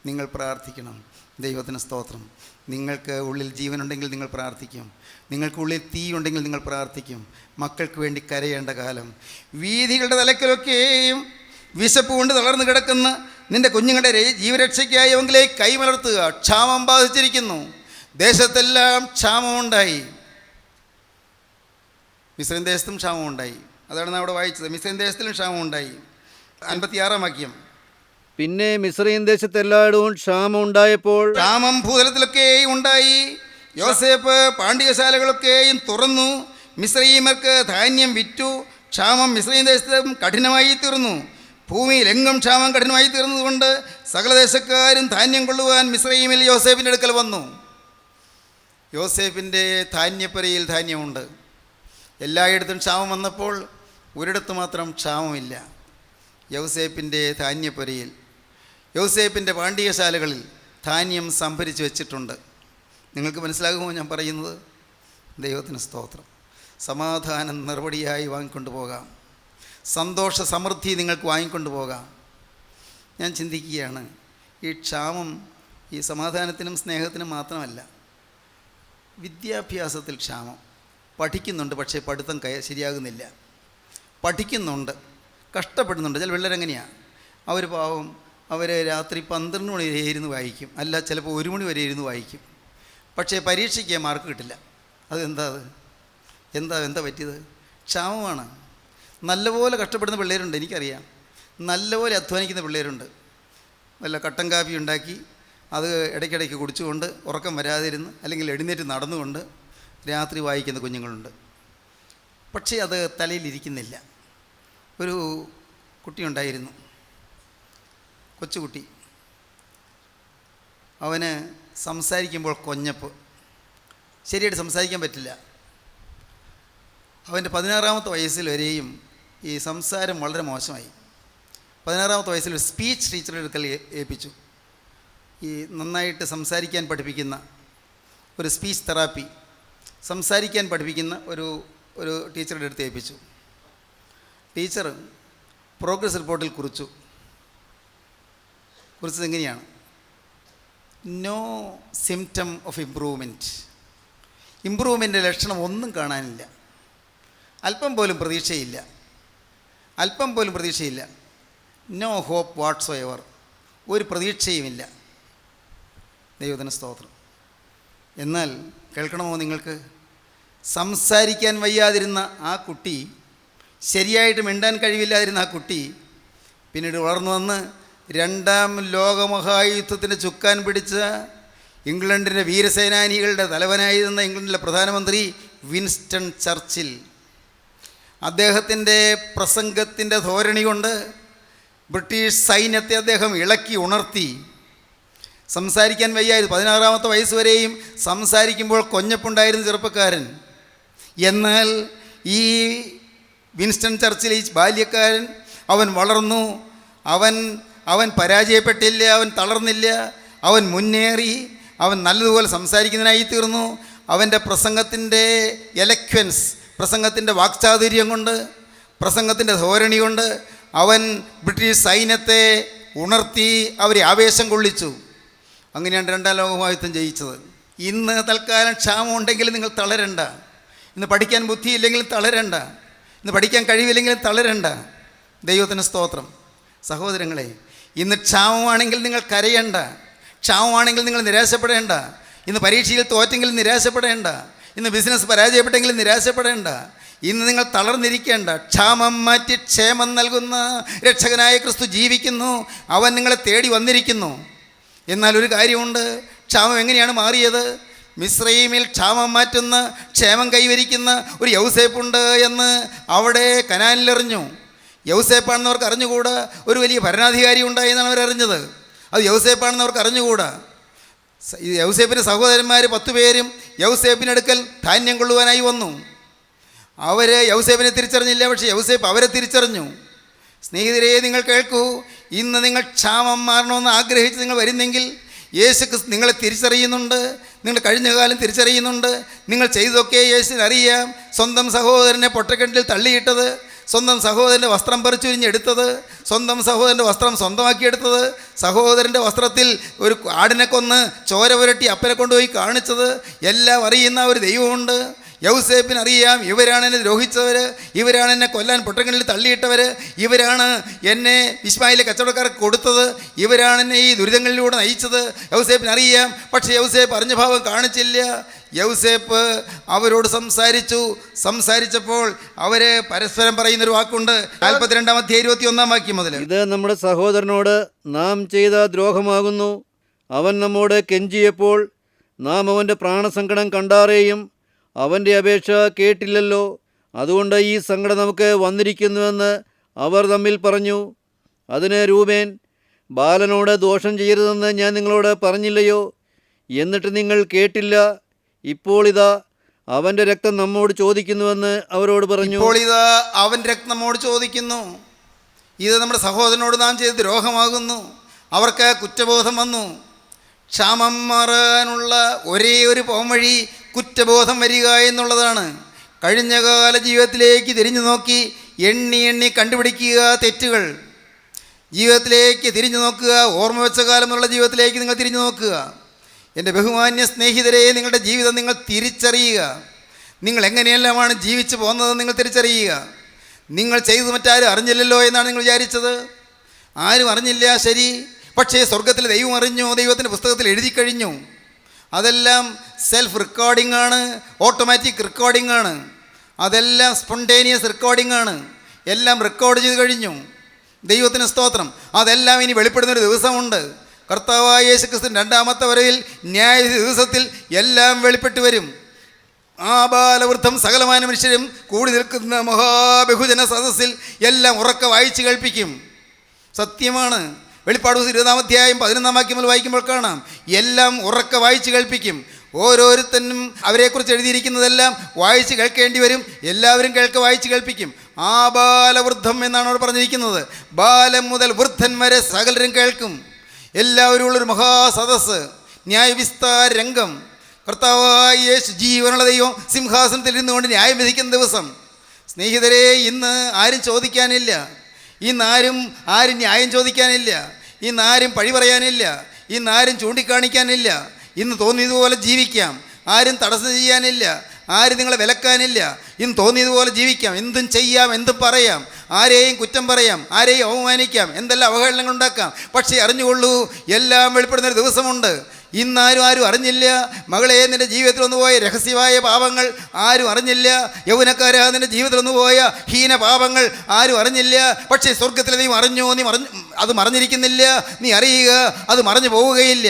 നിങ്ങൾ പ്രാർത്ഥിക്കണം. ദൈവത്തിന് സ്തോത്രം. നിങ്ങൾക്ക് ഉള്ളിൽ ജീവനുണ്ടെങ്കിൽ നിങ്ങൾ പ്രാർത്ഥിക്കും. നിങ്ങൾക്കുള്ളിൽ തീ ഉണ്ടെങ്കിൽ നിങ്ങൾ പ്രാർത്ഥിക്കും. മക്കൾക്ക് വേണ്ടി കരയേണ്ട കാലം. വീഥികളുടെ തലക്കലൊക്കെയും വിശപ്പ് കൊണ്ട് തളർന്നു കിടക്കുന്ന നിൻ്റെ കുഞ്ഞുങ്ങളുടെ ജീവരക്ഷയ്ക്കായി അവങ്കിലേക്ക് കൈമലർത്തുക. ക്ഷാമം ബാധിച്ചിരിക്കുന്നു. ദേശത്തെല്ലാം ക്ഷാമമുണ്ടായി. മിസ്രൈം ദേശത്തും ക്ഷാമമുണ്ടായി. അതാണ് നാം അവിടെ വായിച്ചത്. മിസ്രൈം ദേശത്തിലും ക്ഷാമമുണ്ടായി. 56-ാം വാക്യം. പിന്നെ മിസ്രയീം ദേശത്തെല്ലായിടവും ക്ഷാമം ഉണ്ടായപ്പോൾ ക്ഷാമം ഭൂതലത്തിലൊക്കെയും ഉണ്ടായി. യോസേപ്പ് പാണ്ഡ്യശാലകളൊക്കെയും തുറന്നു. മിസ്രയീമർക്ക് ധാന്യം വിറ്റു. ക്ഷാമം മിസ്രയീം ദേശത്തും കഠിനമായി തീർന്നു. ഭൂമിയിലെങ്ങും ക്ഷാമം കഠിനമായി തീർന്നതുകൊണ്ട് സകല ദേശക്കാരും ധാന്യം കൊള്ളുവാൻ മിസ്രയീമിൽ യോസേപ്പിൻ്റെ അടുക്കൽ വന്നു. യോസേപ്പിൻ്റെ ധാന്യപ്പുരയിൽ ധാന്യമുണ്ട്. എല്ലായിടത്തും ക്ഷാമം വന്നപ്പോൾ ഒരിടത്ത് മാത്രം ക്ഷാമമില്ല. യോസേപ്പിൻ്റെ ധാന്യപ്പുരയിൽ, യോസേപ്പിൻ്റെ പാണ്ഡ്യശാലകളിൽ ധാന്യം സംഭരിച്ച് വെച്ചിട്ടുണ്ട്. നിങ്ങൾക്ക് മനസ്സിലാകുമോ ഞാൻ പറയുന്നത്? ദൈവത്തിന് സ്തോത്രം. സമാധാനം നിർവടിയായി വാങ്ങിക്കൊണ്ട് പോകാം. സന്തോഷ സമൃദ്ധി നിങ്ങൾക്ക് വാങ്ങിക്കൊണ്ട് പോകാം. ഞാൻ ചിന്തിക്കുകയാണ്, ഈ ക്ഷാമം ഈ സമാധാനത്തിനും സ്നേഹത്തിനും മാത്രമല്ല. വിദ്യാഭ്യാസത്തിൽ ക്ഷാമം. പഠിക്കുന്നുണ്ട്, പക്ഷേ പഠിത്തം ശരിയാകുന്നില്ല. പഠിക്കുന്നുണ്ട്, കഷ്ടപ്പെടുന്നുണ്ട്. ചില പിള്ളേരെങ്ങനെയാണ്, അവർ പാവം, അവർ രാത്രി 12 മണി വരെ ഇരുന്ന് വായിക്കും, അല്ല ചിലപ്പോൾ 1 മണി വരെ ഇരുന്ന് വായിക്കും. പക്ഷേ പരീക്ഷയ്ക്ക് മാർക്ക് കിട്ടില്ല. അതെന്താ? എന്താ പറ്റിയത്? ക്ഷാമമാണ്. നല്ലപോലെ കഷ്ടപ്പെടുന്ന പിള്ളേരുണ്ട്, എനിക്കറിയാം. നല്ലപോലെ അധ്വാനിക്കുന്ന പിള്ളേരുണ്ട്. വല്ല കട്ടൻ കാപ്പി ഉണ്ടാക്കി അത് ഇടയ്ക്കിടയ്ക്ക് കുടിച്ചുകൊണ്ട് ഉറക്കം വരാതിരുന്ന് അല്ലെങ്കിൽ എഴുന്നേറ്റ് നടന്നുകൊണ്ട് രാത്രി വായിക്കുന്ന കുഞ്ഞുങ്ങളുണ്ട്. പക്ഷേ അത് തലയിലിരിക്കുന്നില്ല. ഒരു കുട്ടിയുണ്ടായിരുന്നു, കൊച്ചുകുട്ടി. അവന് സംസാരിക്കുമ്പോൾ കൊഞ്ഞപ്പ്, ശരിയായിട്ട് സംസാരിക്കാൻ പറ്റില്ല. അവൻ്റെ 16-ാമത്തെ വയസ്സിൽ വരെയും ഈ സംസാരം വളരെ മോശമായി. 16-ാമത്തെ വയസ്സിൽ ഒരു സ്പീച്ച് ടീച്ചറുടെ അടുക്കൽ ഏൽപ്പിച്ചു. ഈ നന്നായിട്ട് സംസാരിക്കാൻ പഠിപ്പിക്കുന്ന ഒരു സ്പീച്ച് തെറാപ്പി സംസാരിക്കാൻ പഠിപ്പിക്കുന്ന ഒരു ടീച്ചറുടെ അടുത്ത് ഏൽപ്പിച്ചു. ടീച്ചർ പ്രോഗ്രസ് റിപ്പോർട്ടിൽ കുറിച്ചത് എങ്ങനെയാണ്? No symptom of improvement. ഇമ്പ്രൂവ്മെൻറ്റിൻ്റെ ലക്ഷണം ഒന്നും കാണാനില്ല. അല്പം പോലും പ്രതീക്ഷയില്ല. No hope whatsoever. ഒരു പ്രതീക്ഷയുമില്ല. ദൈവത്തിന് സ്തോത്രം. എന്നാൽ കേൾക്കണമോ നിങ്ങൾക്ക്? സംസാരിക്കാൻ വയ്യാതിരുന്ന ആ കുട്ടി, ശരിയായിട്ട് മിണ്ടാൻ കഴിവില്ലാതിരുന്ന ആ കുട്ടി പിന്നീട് വളർന്നു വന്ന് 2-ാം ലോകമഹായുദ്ധത്തിൻ്റെ ചുക്കാൻ പിടിച്ച ഇംഗ്ലണ്ടിൻ്റെ വീരസേനാനികളുടെ തലവനായിരുന്ന ഇംഗ്ലണ്ടിലെ പ്രധാനമന്ത്രി വിൻസ്റ്റൺ ചർച്ചിൽ, അദ്ദേഹത്തിൻ്റെ പ്രസംഗത്തിൻ്റെ ധോരണി കൊണ്ട് ബ്രിട്ടീഷ് സൈന്യത്തെ അദ്ദേഹം ഇളക്കി ഉണർത്തി. സംസാരിക്കാൻ വയ്യായിരുന്നു. 16-ാമത്തെ വയസ്സ് വരെയും സംസാരിക്കുമ്പോൾ കൊഞ്ഞപ്പുണ്ടായിരുന്ന ചെറുപ്പക്കാരൻ. എന്നാൽ ഈ വിൻസ്റ്റൺ ചർച്ചിൽ, ഈ ബാല്യക്കാരൻ, അവൻ വളർന്നു. അവൻ പരാജയപ്പെട്ടില്ല, അവൻ തളർന്നില്ല, അവൻ മുന്നേറി, അവൻ നല്ലതുപോലെ സംസാരിക്കുന്നതിനായി തീർന്നു. അവൻ്റെ പ്രസംഗത്തിൻ്റെ എലക്വൻസ്, പ്രസംഗത്തിൻ്റെ വാക്ചാതുര്യം കൊണ്ട്, പ്രസംഗത്തിൻ്റെ ധോരണി കൊണ്ട് അവൻ ബ്രിട്ടീഷ് സൈന്യത്തെ ഉണർത്തി, അവരെ ആവേശം കൊള്ളിച്ചു. അങ്ങനെയാണ് 2ാം ലോകമഹായുദ്ധം ജയിച്ചത്. ഇന്ന് തൽക്കാലം ക്ഷാമം ഉണ്ടെങ്കിൽ നിങ്ങൾ തളരണ്ട. ഇന്ന് പഠിക്കാൻ ബുദ്ധിയില്ലെങ്കിലും തളരണ്ട. ഇന്ന് പഠിക്കാൻ കഴിവില്ലെങ്കിലും തളരണ്ട. ദൈവത്തിന് സ്തോത്രം. സഹോദരങ്ങളെ, ഇന്ന് ക്ഷാമമാണെങ്കിൽ നിങ്ങൾ കരയണ്ട. ക്ഷാമമാണെങ്കിൽ നിങ്ങൾ നിരാശപ്പെടേണ്ട. ഇന്ന് പരീക്ഷയിൽ തോറ്റെങ്കിൽ നിരാശപ്പെടേണ്ട. ഇന്ന് ബിസിനസ് പരാജയപ്പെട്ടെങ്കിൽ നിരാശപ്പെടേണ്ട. ഇന്ന് നിങ്ങൾ തളർന്നിരിക്കേണ്ട. ക്ഷാമം മാറ്റി ക്ഷേമം നൽകുന്ന രക്ഷകനായ ക്രിസ്തു ജീവിക്കുന്നു. അവൻ നിങ്ങളെ തേടി വന്നിരിക്കുന്നു. എന്നാൽ ഒരു കാര്യമുണ്ട്, ക്ഷാമം എങ്ങനെയാണ് മാറിയത്? മിസ്രയീമിൽ ക്ഷാമം മാറ്റുന്ന, ക്ഷേമം കൈവരിക്കുന്ന ഒരു യൗസേപ്പുണ്ട് എന്ന് അവിടെ കനാനിലെറിഞ്ഞു. യൗസേപ്പാണെന്ന് അവർക്ക് അറിഞ്ഞുകൂടാ. ഒരു വലിയ ഭരണാധികാരി ഉണ്ടായെന്നാണ് അവരറിഞ്ഞത്. അത് യൗസേപ്പാണെന്ന് അവർക്ക് അറിഞ്ഞുകൂടാ. യൗസേപ്പിൻ്റെ സഹോദരന്മാർ 10 പേരും യൗസേപ്പിനടുക്കൽ ധാന്യം കൊള്ളുവാനായി വന്നു. അവർ യൗസേപ്പിനെ തിരിച്ചറിഞ്ഞില്ല, പക്ഷേ യൗസേപ്പ് അവരെ തിരിച്ചറിഞ്ഞു. സ്നേഹിതരെ, നിങ്ങൾ കേൾക്കൂ. ഇന്ന് നിങ്ങൾ ക്ഷാമം മാറണമെന്ന് ആഗ്രഹിച്ച് നിങ്ങൾ വരുന്നെങ്കിൽ യേശു ക്രിസ്തു നിങ്ങളെ തിരിച്ചറിയുന്നുണ്ട്. നിങ്ങൾ കഴിഞ്ഞ കാലം തിരിച്ചറിയുന്നുണ്ട്. നിങ്ങൾ ചെയ്തതൊക്കെ യേശുവിന് അറിയാം. സ്വന്തം സഹോദരനെ പൊട്ടക്കിണറ്റിൽ തള്ളിയിട്ടത്, സ്വന്തം സഹോദരൻ്റെ വസ്ത്രം പറിച്ചുരിഞ്ഞെടുത്തത്, സ്വന്തം സഹോദരൻ്റെ വസ്ത്രം സ്വന്തമാക്കിയെടുത്തത്, സഹോദരൻ്റെ വസ്ത്രത്തിൽ ഒരു ആടിനെ കൊന്ന് ചോര പുരട്ടി അപ്പനെ കൊണ്ടുപോയി കാണിച്ചത്, എല്ലാം അറിയുന്ന ഒരു ദൈവമുണ്ട്. യൗസേപ്പിനറിയാം, ഇവരാണ് എന്നെ ദ്രോഹിച്ചവർ, ഇവരാണ് എന്നെ കൊല്ലാൻ പൊട്ടക്കിണറ്റിൽ തള്ളിയിട്ടവർ, ഇവരാണ് എന്നെ ഇശ്മായിലെ കച്ചവടക്കാർക്ക് കൊടുത്തത്, ഇവരാണ് എന്നെ ഈ ദുരിതങ്ങളിലൂടെ നയിച്ചത്. യൗസേപ്പിനറിയാം. പക്ഷേ യൗസേപ്പ് അറിഞ്ഞ ഭാവം കാണിച്ചില്ല. യൗസേപ്പ് അവരോട് സംസാരിച്ചപ്പോൾ അവർ പരസ്പരം പറയുന്നൊരു വാക്കുണ്ട്. 42-ാം അധ്യായം 21-ാം വാക്യം മുതൽ. ഇത് നമ്മുടെ സഹോദരനോട് നാം ചെയ്ത ദ്രോഹമാകുന്നു. അവൻ നമ്മോട് കെഞ്ചിയപ്പോൾ നാം അവൻ്റെ പ്രാണസങ്കടം കണ്ടാറേയും അവൻ്റെ അപേക്ഷ കേട്ടില്ലല്ലോ. അതുകൊണ്ട് ഈ സങ്കടം നമുക്ക് വന്നിരിക്കുന്നുവെന്ന് അവർ തമ്മിൽ പറഞ്ഞു. അതിന് രൂബേൻ, ബാലനോട് ദോഷം ചെയ്യരുതെന്ന് ഞാൻ നിങ്ങളോട് പറഞ്ഞില്ലയോ? എന്നിട്ട് നിങ്ങൾ കേട്ടില്ല. ഇപ്പോൾ ഇതാ അവൻ്റെ രക്തം നമ്മോട് ചോദിക്കുന്നുവെന്ന് അവരോട് പറഞ്ഞു. ഇപ്പോൾ ഇതാ അവൻ്റെ രക്തം നമ്മോട് ചോദിക്കുന്നു. ഇത് നമ്മുടെ സഹോദരനോട് നാം ചെയ്ത ദ്രോഹമാകുന്നു. അവർക്ക് കുറ്റബോധം വന്നു. ക്ഷാമം മാറാനുള്ള ഒരേ ഒരു പോംവഴി കുറ്റബോധം വരിക എന്നുള്ളതാണ്. കഴിഞ്ഞകാല ജീവിതത്തിലേക്ക് തിരിഞ്ഞു നോക്കി എണ്ണി കണ്ടുപിടിക്കുക തെറ്റുകൾ. ജീവിതത്തിലേക്ക് തിരിഞ്ഞു നോക്കുക. ഓർമ്മ വെച്ച കാലം എന്നുള്ള ജീവിതത്തിലേക്ക് നിങ്ങൾ തിരിഞ്ഞു നോക്കുക. എൻ്റെ ബഹുമാന്യ സ്നേഹിതരെ, നിങ്ങളുടെ ജീവിതം നിങ്ങൾ തിരിച്ചറിയുക. നിങ്ങൾ എങ്ങനെയെല്ലാമാണ് ജീവിച്ചു പോകുന്നതെന്ന് നിങ്ങൾ തിരിച്ചറിയുക. നിങ്ങൾ ചെയ്തത് മറ്റാരും അറിഞ്ഞില്ലല്ലോ എന്നാണ് നിങ്ങൾ വിചാരിച്ചത്. ആരും അറിഞ്ഞില്ല, ശരി. പക്ഷേ സ്വർഗത്തിലെ ദൈവം അറിഞ്ഞു. ദൈവത്തിൻ്റെ പുസ്തകത്തിൽ എഴുതി കഴിഞ്ഞു. അതെല്ലാം സെൽഫ് റെക്കോർഡിംഗ് ആണ്, ഓട്ടോമാറ്റിക് റെക്കോർഡിംഗ് ആണ്, അതെല്ലാം സ്പോണ്ടേനിയസ് റെക്കോർഡിംഗ് ആണ്. എല്ലാം റെക്കോർഡ് ചെയ്ത് കഴിഞ്ഞു. ദൈവത്തിന് സ്തോത്രം. അതെല്ലാം ഇനി വെളിപ്പെടുന്നൊരു ദിവസമുണ്ട്. കർത്താവായ യേശു ക്രിസ്തുവിന്റെ 2ാമത്തെ വരവിൽ ന്യായ ദിവസത്തിൽ എല്ലാം വെളിപ്പെട്ട് വരും. ആബാലവൃദ്ധം സകലമായ മനുഷ്യരും കൂടി നിൽക്കുന്ന മഹാബഹുജന സദസ്സിൽ എല്ലാം ഉറക്കെ വായിച്ച് കേൾപ്പിക്കും. സത്യമാണ്. വെളിപ്പാട് 20-ാം അധ്യായം 11-ാം വാക്യം മുതൽ വായിക്കുമ്പോൾ കാണാം. എല്ലാം ഉറക്കെ വായിച്ച് കേൾപ്പിക്കും. ഓരോരുത്തരും അവരെക്കുറിച്ച് എഴുതിയിരിക്കുന്നതെല്ലാം വായിച്ച് കേൾക്കേണ്ടി വരും. എല്ലാവരും വായിച്ച് കേൾപ്പിക്കും. ആബാലവൃദ്ധം എന്നാണ് അവിടെ പറഞ്ഞിരിക്കുന്നത്. ബാലം മുതൽ വൃദ്ധൻ വരെ സകലരും കേൾക്കും. എല്ലാവരും ഉള്ളൊരു മഹാസദസ്സ്, ന്യായവിസ്താര രംഗം. കർത്താവായ യേശു ജീവനുള്ള ദൈവം സിംഹാസനത്തിൽ ഇരുന്നുകൊണ്ട് ന്യായം വിധിക്കുന്ന ദിവസം. സ്നേഹിതരെ, ഇന്ന് ആരും ചോദിക്കാനില്ല. ഇന്നാരും ന്യായം ചോദിക്കാനില്ല. ഇന്നാരും പഴി പറയാനില്ല. ഇന്നാരും ചൂണ്ടിക്കാണിക്കാനില്ല. ഇന്ന് തോന്നിയതുപോലെ ജീവിക്കാം. ആരും തടസ്സം ചെയ്യാനില്ല. ആരും നിങ്ങളെ വിലക്കാനില്ല. ഇന്ന് തോന്നിയതുപോലെ ജീവിക്കാം. എന്തും ചെയ്യാം, എന്തും പറയാം. ആരെയും കുറ്റം പറയാം, ആരെയും അവമാനിക്കാം, എന്തെല്ലാം അവഹേളനങ്ങൾ ഉണ്ടാക്കാം. പക്ഷേ അറിഞ്ഞുകൊള്ളൂ, എല്ലാം വെളിപ്പെടുന്നൊരു ദിവസമുണ്ട്. ഇന്നാരും അറിഞ്ഞില്ല. മകളെ, നിൻ്റെ ജീവിതത്തിൽ ഒന്ന് പോയ രഹസ്യമായ പാപങ്ങൾ ആരും അറിഞ്ഞില്ല. യൗവനക്കാരാ, നിൻ്റെ ജീവിതത്തിൽ ഒന്ന് പോയ ഹീന പാപങ്ങൾ ആരും അറിഞ്ഞില്ല. പക്ഷേ സ്വർഗത്തിൽ നീ അറിഞ്ഞു. അത് മറഞ്ഞിരിക്കുന്നില്ല. നീ അറിയുക, അത് മറഞ്ഞു പോവുകയില്ല.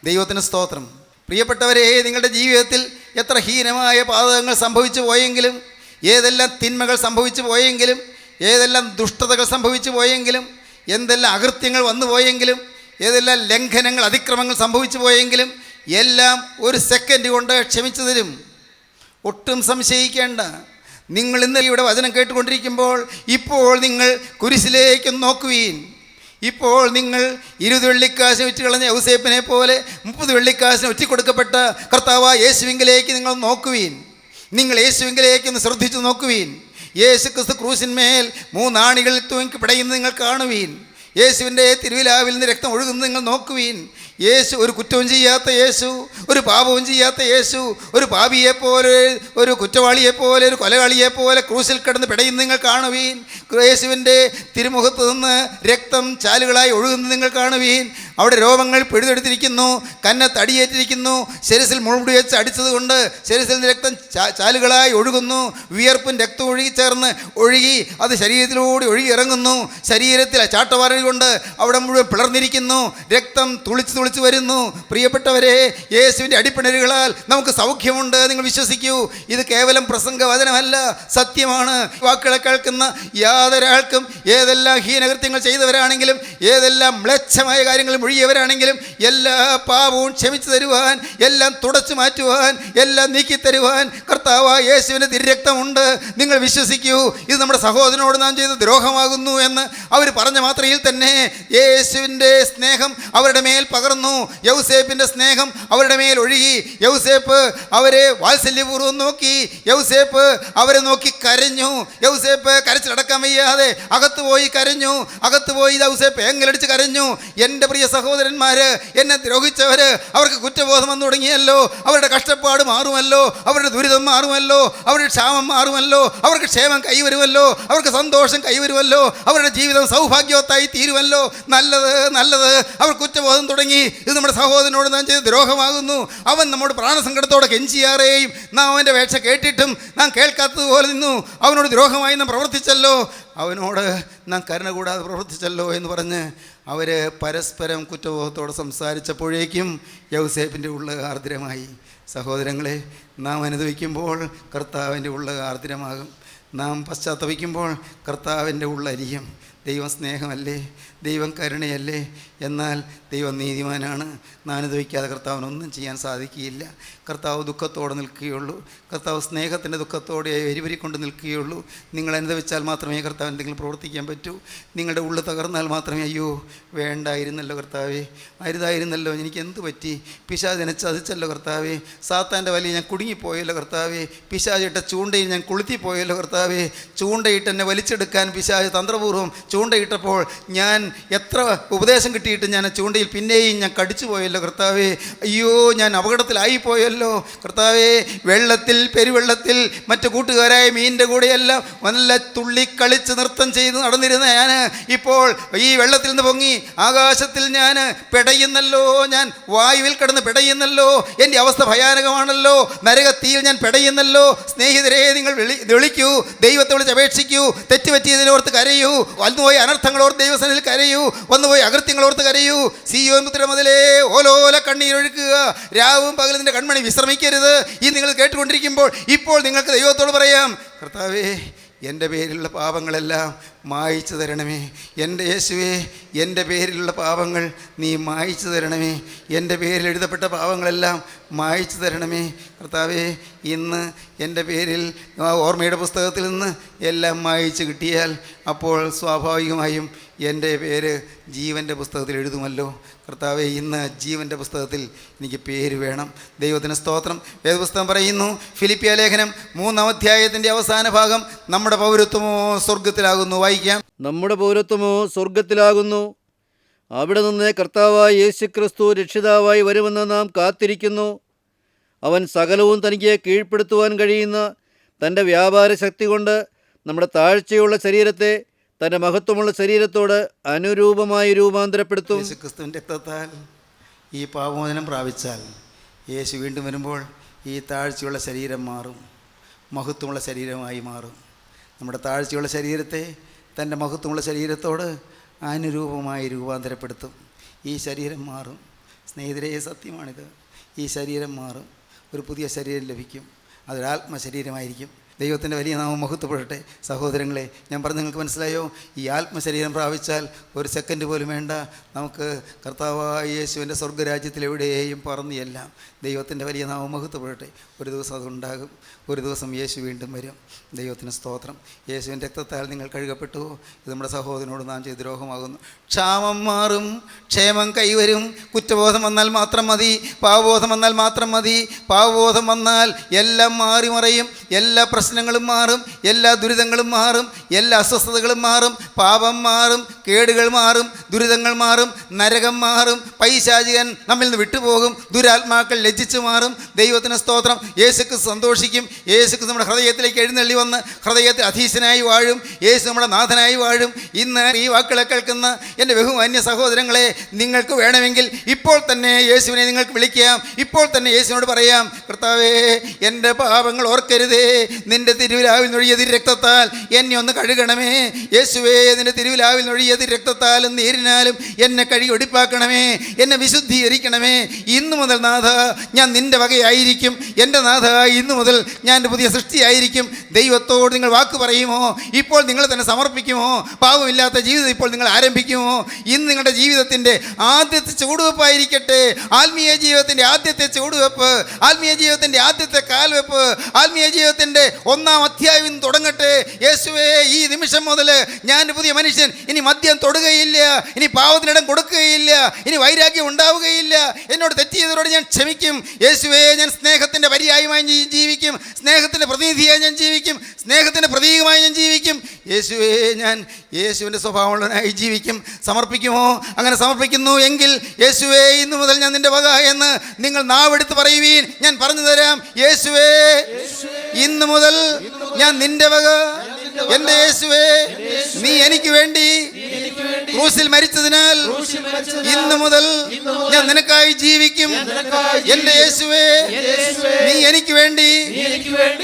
ദൈവത്തിന് സ്തോത്രം. പ്രിയപ്പെട്ടവരെ, നിങ്ങളുടെ ജീവിതത്തിൽ എത്ര ഹീനമായ പാതകങ്ങൾ സംഭവിച്ചു പോയെങ്കിലും, ഏതെല്ലാം തിന്മകൾ സംഭവിച്ചു പോയെങ്കിലും, ഏതെല്ലാം ദുഷ്ടതകൾ സംഭവിച്ചു പോയെങ്കിലും, എന്തെല്ലാം അകൃത്യങ്ങൾ വന്നു പോയെങ്കിലും, ഏതെല്ലാം ലംഘനങ്ങൾ അതിക്രമങ്ങൾ സംഭവിച്ചു പോയെങ്കിലും എല്ലാം ഒരു സെക്കൻഡ് കൊണ്ട് ക്ഷമിച്ചു തരും. ഒട്ടും സംശയിക്കേണ്ട. നിങ്ങൾ ഇന്ന് ഇവിടെ വചനം കേട്ടുകൊണ്ടിരിക്കുമ്പോൾ ഇപ്പോൾ നിങ്ങൾ കുരിശിലേക്ക് നോക്കുവീൻ. ഇപ്പോൾ നിങ്ങൾ 20 വെള്ളിക്കാശിന് ഒറ്റ കളഞ്ഞ യൗസേപ്പിനെ പോലെ 30 വെള്ളിക്കാശിന് ഒറ്റിക്കൊടുക്കപ്പെട്ട കർത്താവായ യേശുവിങ്കിലേക്ക് നിങ്ങൾ നോക്കുവീൻ. നിങ്ങൾ യേശുവിങ്കിലേക്ക് ഒന്ന് ശ്രദ്ധിച്ചു നോക്കുവീൻ. യേശു ക്രിസ്തു ക്രൂശിന്മേൽ 3 ആണികളിൽ തൂങ്ങി പിടയുന്നത് നിങ്ങൾ കാണുവീൻ. യേശുവിൻ്റെ തിരുവിലാവിൽ നിന്ന് രക്തം ഒഴുകുന്നത് നിങ്ങൾ നോക്കുവീൻ. യേശു ഒരു കുറ്റവും ചെയ്യാത്ത യേശു, ഒരു പാപവും ചെയ്യാത്ത യേശു, ഒരു പാപിയെപ്പോലെ, ഒരു കുറ്റവാളിയെപ്പോലെ, ഒരു കൊലയാളിയെപ്പോലെ ക്രൂശിൽ കിടന്ന് പിടയുന്നത് നിങ്ങൾ കാണുവീൻ. യേശുവിൻ്റെ തിരുമുഖത്ത് നിന്ന് രക്തം ചാലുകളായി ഒഴുകുന്നത് നിങ്ങൾ കാണുവീൻ. അവിടെ രോമങ്ങൾ പിഴുതെടുത്തിരിക്കുന്നു, കന്നത്ത് അടിയേറ്റിരിക്കുന്നു, ശിരസിൽ മുൾമുടി വെച്ച് അടിച്ചതുകൊണ്ട് ശിരസിൽ നിന്ന് രക്തം ചാലുകളായി ഒഴുകുന്നു. വിയർപ്പും രക്തം ഒഴുകിച്ചേർന്ന് ഒഴുകി അത് ശരീരത്തിലൂടെ ഒഴുകി ഇറങ്ങുന്നു. ശരീരത്തിൽ ചാട്ടവാറ കൊണ്ട് അവിടെ മുഴുവൻ പിളർന്നിരിക്കുന്നു, രക്തം തുളിച്ച് വരുന്നു. പ്രിയപ്പെട്ടവരെ, യേശുവിൻ്റെ അടിപ്പിണരുകളാൽ നമുക്ക് സൗഖ്യമുണ്ട്. നിങ്ങൾ വിശ്വസിക്കൂ. ഇത് കേവലം പ്രസംഗവചനമല്ല, സത്യമാണ്. വാക്കുകളെ കേൾക്കുന്ന യാതൊരാൾക്കും ഏതെല്ലാം ഹീനകൃത്യങ്ങൾ ചെയ്തവരാണെങ്കിലും, ഏതെല്ലാം മ്ലേച്ഛമായ കാര്യങ്ങൾ മുഴിയവരാണെങ്കിലും എല്ലാ പാപവും ക്ഷമിച്ചു തരുവാൻ, എല്ലാം തുടച്ചു മാറ്റുവാൻ, എല്ലാം നീക്കിത്തരുവാൻ കർത്താവായ യേശുവിൻ്റെ തിരുരക്തമുണ്ട്. നിങ്ങൾ വിശ്വസിക്കൂ. ഇത് നമ്മുടെ സഹോദരനോട് നാം ചെയ്ത ദ്രോഹമാകുന്നു എന്ന് അവർ പറഞ്ഞ മാത്രയിൽ തന്നെ യേശുവിൻ്റെ സ്നേഹം അവരുടെ മേൽ പകർന്നു. യൗസേപ്പിൻ്റെ സ്നേഹം അവരുടെ മേൽ ഒഴുകി. യൗസേപ്പ് അവരെ വാത്സല്യപൂർവ്വം നോക്കി. യൗസേപ്പ് അവരെ നോക്കി കരഞ്ഞു. യൗസേപ്പ് കരച്ചിലടക്കാൻ വയ്യാതെ അകത്ത് പോയി കരഞ്ഞു. അകത്ത് പോയി യൗസേപ്പ് ഏങ്ങലടിച്ച് കരഞ്ഞു. എൻ്റെ പ്രിയ സഹോദരന്മാർ, എന്നെ ദ്രോഹിച്ചവർ, അവർക്ക് കുറ്റബോധം വന്നു തുടങ്ങിയല്ലോ. അവരുടെ കഷ്ടപ്പാട് മാറുമല്ലോ, അവരുടെ ദുരിതം മാറുമല്ലോ, അവരുടെ ക്ഷാമം മാറുമല്ലോ, അവർക്ക് ക്ഷേമം കൈവരുമല്ലോ, അവർക്ക് സന്തോഷം കൈവരുമല്ലോ, അവരുടെ ജീവിതം സൗഭാഗ്യവത്തായി തീരുമല്ലോ. നല്ലത് നല്ലത്. അവർ കുറ്റബോധം തുടങ്ങി. ഇത് നമ്മുടെ സഹോദരനോട് നാം ചെയ്ത് ദ്രോഹമാകുന്നു. അവൻ നമ്മുടെ പ്രാണസങ്കടത്തോടെ കെഞ്ചിയാറേയും നാം അവൻ്റെ വേക്ഷ കേട്ടിട്ടും നാം കേൾക്കാത്തതുപോലെ നിന്നു. അവനോട് ദ്രോഹമായി നാം പ്രവർത്തിച്ചല്ലോ, അവനോട് നാം കരുണ കൂടാതെ പ്രവർത്തിച്ചല്ലോ എന്ന് പറഞ്ഞ് അവർ പരസ്പരം കുറ്റബോധത്തോടെ സംസാരിച്ചപ്പോഴേക്കും യൗസേപ്പിൻ്റെ ഉള്ള ആർദ്രമായി. സഹോദരങ്ങളെ, നാം അനുഭവിക്കുമ്പോൾ കർത്താവിൻ്റെ ഉള്ള ആർദ്രമാകും. നാം പശ്ചാത്തപിക്കുമ്പോൾ കർത്താവിൻ്റെ ഉള്ളരിയും. ദൈവം സ്നേഹമല്ലേ, ദൈവം കരുണയല്ലേ? എന്നാൽ ദൈവം നീതിമാനാണ്. നാം അനുഭവിക്കാതെ കർത്താവിനൊന്നും ചെയ്യാൻ സാധിക്കുകയില്ല. കർത്താവ് ദുഃഖത്തോടെ നിൽക്കുകയുള്ളൂ. കർത്താവ് സ്നേഹത്തിൻ്റെ ദുഃഖത്തോടെ എരിവരിക്കൊണ്ട് നിൽക്കുകയുള്ളൂ. നിങ്ങൾ അനുഭവിച്ചാൽ മാത്രമേ കർത്താവ് എന്തെങ്കിലും പ്രവർത്തിക്കാൻ പറ്റൂ. നിങ്ങളുടെ ഉള്ളു തകർന്നാൽ മാത്രമേ അയ്യോ വേണ്ടായിരുന്നല്ലോ കർത്താവേ, അരുതായിരുന്നല്ലോ, എനിക്ക് എന്ത് പറ്റി, പിശാചിനെ ചതിച്ചല്ലോ കർത്താവേ, സാത്താൻ്റെ വലിയ ഞാൻ കുടുങ്ങിപ്പോയല്ലോ കർത്താവേ, പിശാചിട്ട ചൂണ്ടയിൽ ഞാൻ കൊളുത്തിപ്പോയല്ലോ കർത്താവേ, ചൂണ്ടയിട്ട് എന്നെ വലിച്ചെടുക്കാൻ പിശാച് തന്ത്രപൂർവ്വം ചൂണ്ടയിട്ടപ്പോൾ ഞാൻ എത്ര ഉപദേശം കിട്ടിയിട്ട് ഞാൻ ചൂണ്ടയിൽ പിന്നെയും ഞാൻ കടിച്ചു പോയല്ലോ കർത്താവേ, അയ്യോ ഞാൻ അപകടത്തിലായിപ്പോയല്ലോ കർത്താവേ. വെള്ളത്തിൽ, പെരുവെള്ളത്തിൽ മറ്റു കൂട്ടുകാരായ മീനിൻ്റെ കൂടെയെല്ലാം നല്ല തുള്ളിക്കളിച്ച് നൃത്തം ചെയ്ത് നടന്നിരുന്ന ഞാൻ ഇപ്പോൾ ഈ വെള്ളത്തിൽ നിന്ന് പൊങ്ങി ആകാശത്തിൽ ഞാൻ പെടയുന്നല്ലോ, ഞാൻ വായുവിൽ കിടന്ന് പെടയുന്നല്ലോ, എൻ്റെ അവസ്ഥ ഭയാനകമാണല്ലോ, നരകത്തിയിൽ ഞാൻ പെടയുന്നല്ലോ. സ്നേഹിതരെ, നിങ്ങൾ വിളിക്കൂ, ദൈവത്തെ വിളിച്ച് അപേക്ഷിക്കൂ, തെറ്റുപറ്റിയതിനോർത്ത് കരയൂ, വന്നുപോയ അനർത്ഥങ്ങളോർത്ത് ദൈവസന്നിധിയിൽ കരയൂ, വന്നുപോയ അകൃത്യങ്ങളോർത്ത് കരയൂ. സിയോൻ പുത്രി മുതലേ ഓലോല കണ്ണീരൊഴുക്കുക, രാവും പകലും നിന്റെ കൺമണി വിശ്രമിക്കരുത്. ഈ നിങ്ങൾ കേട്ടുകൊണ്ടിരിക്കുമ്പോൾ ഇപ്പോൾ നിങ്ങൾക്ക് ദൈവത്തോട് പറയാം, കർത്താവേ എൻ്റെ പേരിലുള്ള പാപങ്ങളെല്ലാം മായിച്ചു തരണമേ. എൻ്റെ യേശുവേ, എൻ്റെ പേരിലുള്ള പാപങ്ങൾ നീ മായിച്ചു തരണമേ. എൻ്റെ പേരിൽ എഴുതപ്പെട്ട പാപങ്ങളെല്ലാം മായിച്ചു തരണമേ കർത്താവേ. ഇന്ന് എൻ്റെ പേരിൽ ഓർമ്മയുടെ പുസ്തകത്തിൽ നിന്ന് എല്ലാം മായിച്ചു കിട്ടിയാൽ അപ്പോൾ സ്വാഭാവികമായും എൻ്റെ പേര് ജീവൻ്റെ പുസ്തകത്തിൽ എഴുതുമല്ലോ കർത്താവേ. ഇന്ന് ജീവൻ്റെ പുസ്തകത്തിൽ എനിക്ക് പേര് വേണം. ദൈവത്തിന് സ്തോത്രം. വേദപുസ്തകം പറയുന്നു, ഫിലിപ്പിയ ലേഖനം 3-ാം അധ്യായത്തിൻ്റെ അവസാന ഭാഗം, നമ്മുടെ പൗരത്വമോ സ്വർഗത്തിലാകുന്നു. വായിക്കാം. നമ്മുടെ പൗരത്വമോ സ്വർഗത്തിലാകുന്നു. അവിടെ നിന്ന് കർത്താവായ യേശുക്രിസ്തു രക്ഷിതാവായി വരുമെന്ന് നാം കാത്തിരിക്കുന്നു. അവൻ സകലവും തനിക്ക് കീഴ്പ്പെടുത്തുവാൻ കഴിയുന്ന തൻ്റെ വ്യാപാര ശക്തി കൊണ്ട് നമ്മുടെ താഴ്ചയുള്ള ശരീരത്തെ തൻ്റെ മഹത്വമുള്ള ശരീരത്തോട് അനുരൂപമായി രൂപാന്തരപ്പെടുത്തും. യേശുക്രിസ്തുവിൻ്റെ രക്തത്താൽ ഈ പാപമോചനം പ്രാപിച്ചാൽ യേശു വീണ്ടും വരുമ്പോൾ ഈ താഴ്ചയുള്ള ശരീരം മാറും, മഹത്വമുള്ള ശരീരമായി മാറും. നമ്മുടെ താഴ്ചയുള്ള ശരീരത്തെ തൻ്റെ മഹത്വമുള്ള ശരീരത്തോട് അനുരൂപമായി രൂപാന്തരപ്പെടുത്തും. ഈ ശരീരം മാറും. സ്നേഹിതരെ, സത്യമാണിത്. ഈ ശരീരം മാറും, ഒരു പുതിയ ശരീരം ലഭിക്കും. അതൊരാത്മശരീരമായിരിക്കും. ദൈവത്തിൻ്റെ വലിയ നാമം മഹത്വപ്പെടട്ടെ. സഹോദരങ്ങളെ, ഞാൻ പറഞ്ഞ് നിങ്ങൾക്ക് മനസ്സിലായോ? ഈ ആത്മശരീരം പ്രാപിച്ചാൽ ഒരു സെക്കൻഡ് പോലും വേണ്ട, നമുക്ക് കർത്താവായ യേശുവിൻ്റെ സ്വർഗ്ഗരാജ്യത്തിൽ എവിടെയും പറന്നിയെല്ലാം. ദൈവത്തിൻ്റെ വലിയ നാമം മഹത്വപ്പെടട്ടെ. ഒരു ദിവസം അതുണ്ടാകും. ഒരു ദിവസം യേശു വീണ്ടും വരും. ദൈവത്തിന് സ്തോത്രം. യേശുവിൻ്റെ രക്തത്താൽ നിങ്ങൾ കഴുകപ്പെട്ടു. ഇത് നമ്മുടെ സഹോദരനോട് നാം ചെയ്ത ദ്രോഹമാകുന്നു. ക്ഷാമം മാറും, ക്ഷേമം കൈവരും. കുറ്റബോധം വന്നാൽ മാത്രം മതി, പാവബോധം വന്നാൽ മാത്രം മതി. പാവബോധം വന്നാൽ എല്ലാം മാറി മറയും. എല്ലാ പ്രശ്നങ്ങളും മാറും, എല്ലാ ദുരിതങ്ങളും മാറും, എല്ലാ അസ്വസ്ഥതകളും മാറും. പാപം മാറും, കേടുകൾ മാറും, ദുരിതങ്ങൾ മാറും, നരകം മാറും, പൈശാചികൻ നമ്മിൽ നിന്ന് വിട്ടുപോകും, ദുരാത്മാക്കൾ ലജ്ജിച്ചു മാറും. ദൈവത്തിന് സ്തോത്രം. യേശുക്ക് സന്തോഷിക്കും. യേശുക്ക് നമ്മുടെ ഹൃദയത്തിലേക്ക് എഴുന്നള്ളി വന്ന് ഹൃദയത്തിൽ അധീശനായി വാഴും. യേശു നമ്മുടെ നാഥനായി വാഴും. ഇന്ന് ഈ വാക്കുകളെ കേൾക്കുന്ന എൻ്റെ ബഹുമാന്യ സഹോദരങ്ങളെ, നിങ്ങൾക്ക് വേണമെങ്കിൽ ഇപ്പോൾ തന്നെ യേശുവിനെ നിങ്ങൾക്ക് വിളിക്കാം. ഇപ്പോൾ തന്നെ യേശുവിനോട് പറയാം, കർത്താവേ, എൻ്റെ പാപങ്ങൾ ഓർക്കരുതേ. നിൻ്റെ തിരുവിലാവിൽ നൊഴിയ രക്തത്താൽ എന്നെ ഒന്ന് കഴുകണമേ. യേശുവേ, നിൻ്റെ തിരുവിലാവിൽ നൊഴിയ രക്തത്താലും നീരിനാലും എന്നെ കഴുകി ഒടിപ്പാക്കണമേ. എന്നെ വിശുദ്ധീകരിക്കണമേ. ഇന്നു മുതൽ നാഥ, ഞാൻ നിൻ്റെ വകയായിരിക്കും. എൻ്റെ നാഥ, ഇന്നു മുതൽ ഞാൻ എൻ്റെ പുതിയ സൃഷ്ടിയായിരിക്കും. ദൈവത്തോട് നിങ്ങൾ വാക്ക് പറയുമോ? ഇപ്പോൾ നിങ്ങൾ തന്നെ സമർപ്പിക്കുമോ? പാവമില്ലാത്ത ജീവിതം ഇപ്പോൾ നിങ്ങൾ ആരംഭിക്കുമോ? ഇന്ന് നിങ്ങളുടെ ജീവിതത്തിൻ്റെ ആദ്യത്തെ ചുവടുവെപ്പായിരിക്കട്ടെ. ആത്മീയ ജീവിതത്തിൻ്റെ ആദ്യത്തെ ചുവടുവെപ്പ്, ആത്മീയ ജീവിതത്തിൻ്റെ ആദ്യത്തെ കാൽവെപ്പ്, ആത്മീയ ജീവിതത്തിൻ്റെ 1-ാം അധ്യായം തുടങ്ങട്ടെ. യേശുവേ, ഈ നിമിഷം മുതൽ ഞാൻ പുതിയ മനുഷ്യൻ. ഇനി മദ്യം തൊടുകയില്ല, ഇനി പാവത്തിനിടം കൊടുക്കുകയില്ല, ഇനി വൈരാഗ്യം ഉണ്ടാവുകയില്ല. എന്നോട് തെറ്റ് ചെയ്തവരോട് ഞാൻ ക്ഷമിക്കും. യേശുവേ, ഞാൻ സ്നേഹത്തിൻ്റെ പര്യായമായി ജീവിക്കും. സ്നേഹത്തിൻ്റെ പ്രതിനിധിയായി ഞാൻ ജീവിക്കും. സ്നേഹത്തിൻ്റെ പ്രതീകമായി ഞാൻ ജീവിക്കും. യേശുവേ, ഞാൻ യേശുവിൻ്റെ സ്വഭാവമുള്ളവനായി ജീവിക്കും. സമർപ്പിക്കുമോ? അങ്ങനെ സമർപ്പിക്കുന്നു എങ്കിൽ, യേശുവേ, ഇന്നു മുതൽ ഞാൻ നിൻ്റെ വക എന്ന് നിങ്ങൾ നാവെടുത്ത് പറയുവീൻ. ഞാൻ പറഞ്ഞു തരാം. യേശുവേ, ഇന്നു മുതൽ ഞാൻ നിൻ്റെ വക. എൻ്റെ യേശുവേ, നീ എനിക്ക് വേണ്ടി ക്രൂസിൽ മരിച്ചതിനാൽ ഇന്നു മുതൽ ഞാൻ നിനക്കായി ജീവിക്കും. എൻ്റെ യേശുവേ, നീ എനിക്ക് വേണ്ടി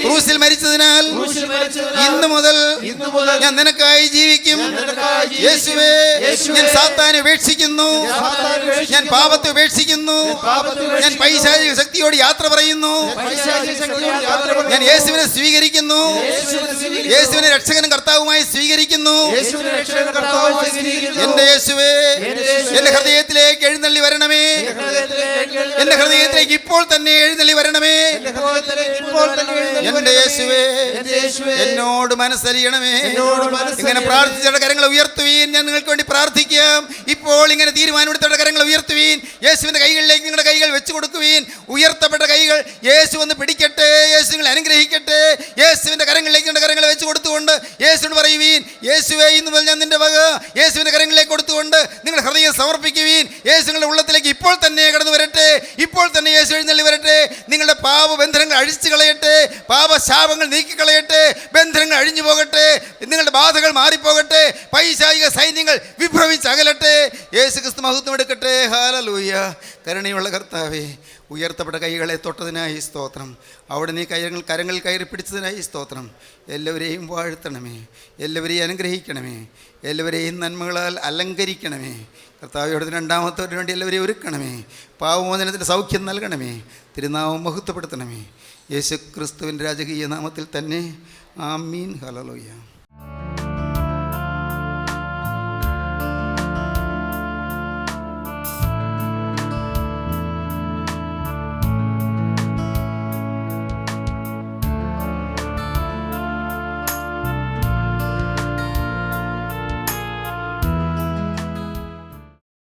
ക്രൂസിൽ മരിച്ചതിനാൽ ഇന്നു മുതൽ ഞാൻ നിനക്കായി ജീവിക്കും. യേശുവേ, ഞാൻ സാത്താനെ ഉപേക്ഷിക്കുന്നു, ഞാൻ പാപത്തെ ഉപേക്ഷിക്കുന്നു, ഞാൻ പൈശാചിക ശക്തിയോട് യാത്ര പറയുന്നു. ഞാൻ യേശുവിനെ സ്വീകരിക്കുന്നു, യേശുവിനെ രക്ഷകനും കർത്താവുമായി സ്വീകരിക്കുന്നു. എൻ്റെ യേശുവേ, എൻ്റെ ഹൃദയത്തിലേക്ക് എഴുന്നള്ളി വരണമേ. എൻ്റെ ഹൃദയത്തിലേക്ക് ഇപ്പോൾ തന്നെ എഴുന്നള്ളി വരണമേ. എൻ്റെ യേശുവേ, എന്നോട് മനസ്സരിയണമേ. ഇങ്ങനെ പ്രാർത്ഥിച്ചവരുടെ കരങ്ങൾ ഉയർത്തുവീൻ. ഞാൻ നിങ്ങൾക്ക് വേണ്ടി പ്രാർത്ഥിക്കാം. ഇപ്പോൾ ഇങ്ങനെ തീരുമാനമെടുത്തവരുടെ കരങ്ങൾ ഉയർത്തുവീൻ. യേശുവിൻ്റെ കൈകളിലേക്ക് നിങ്ങളുടെ കൈകൾ വെച്ചു കൊടുക്കുവീൻ. ഉയർത്തപ്പെട്ട കൈകൾ യേശു ഒന്ന് പിടിക്കട്ടെ. യേശു നിങ്ങളെ അനുഗ്രഹിക്കട്ടെ. യേശുവിൻ്റെ കരങ്ങളിലേക്ക് നിങ്ങളുടെ കരങ്ങൾ വെച്ച് കൊടുത്തുകൊണ്ട് യേശുവിനോട് പറയുവീൻ, യേശുവേ, ഇന്നു മുതൽ ഞാൻ നിൻ്റെ വക. യേശുവിൻ്റെ കരങ്ങളിലേക്ക് കൊടുത്തുകൊണ്ട് നിങ്ങളുടെ ഹൃദയം സമർപ്പിക്കുവീൻ. യേശുവിൻ്റെ ഉള്ളത്തിലേക്ക് ഇപ്പോൾ തന്നെ കടന്നു വരട്ടെ. ഇപ്പോൾ തന്നെ യേശു എഴുന്നള്ളി വരട്ടെ. നിങ്ങളുടെ പാപബന്ധനങ്ങൾ അഴിച്ചു കളയട്ടെ. പാപശാപങ്ങൾ നീക്കിക്കളയട്ടെ. ബന്ധനങ്ങൾ അഴിഞ്ഞു പോകട്ടെ. നിങ്ങളുടെ ബാധകൾ മാറിപ്പോകട്ടെ. പൈശാചിക സൈന്യങ്ങൾ വിഭ്രമിച്ചകലട്ടെ. യേശു ക്രിസ്തു മഹത്വം എടുക്കട്ടെ. ഹല്ലേലൂയ. കരുണയുള്ള കർത്താവേ, ഉയർത്തപ്പെട്ട കൈകളെ തൊട്ടതിനായി സ്തോത്രം. അവിടെ നീ കരങ്ങളിൽ കയറി പിടിച്ചതിനായി സ്തോത്രം. എല്ലാവരെയും വാഴ്ത്തണമേ. എല്ലാവരെയും അനുഗ്രഹിക്കണമേ. എല്ലാവരെയും നന്മകളാൽ അലങ്കരിക്കണമേ. കർത്താവയോട് രണ്ടാമത്തവരുടെ വേണ്ടി എല്ലാവരെയും ഒരുക്കണമേ. പാവമോചനത്തിൻ്റെ സൗഖ്യം നൽകണമേ. തിരുനാമം മഹത്വപ്പെടുത്തണമേ. യേശു ക്രിസ്തുവിൻ്റെ രാജകീയ നാമത്തിൽ തന്നെ. ആമീൻ. ഹല്ലേലൂയ.